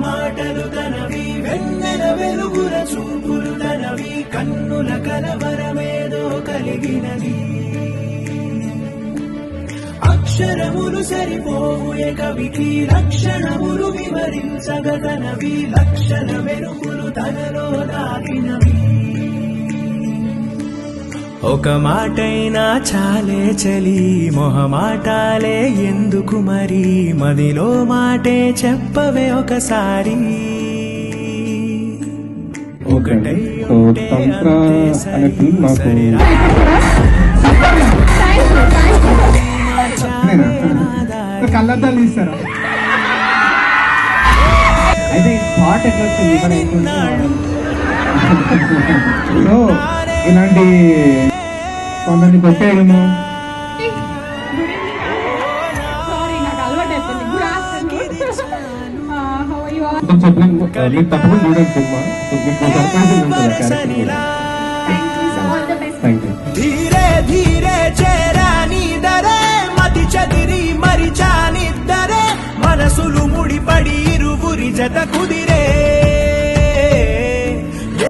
మాటలు తనవి, వెన్నెల వెలుగుల చూపులు తనవి, కన్నుల కలవరమేదో కలిగినది. అక్షరములు సరిపోవు ఏ కవికి, లక్షణములు వివరించగతనవి, లక్షణ మెరుపులు తనలో దాగినవి. ఒక మాటైనా చాలే చలి, మొహమాటాలే ఎందుకు మరి, మదిలో మాటే చెప్పవే ఒకసారి. ఒకటై ఉంటే అంతే సరి సరి. కళ్ళద్దాలు తీస్తారా? అయితే థాట్ ఎట్లా వచ్చింది? సో ఇలాంటి కొందరిని పెట్టేయడము. తప్పకుండా చూడండి సినిమా. ధీరే ధీరే చేరాని దరే, మతి చదిరి మరిచానిద్దరే, మనసులు ముడిపడి ఇరువురి జత కుదిరే.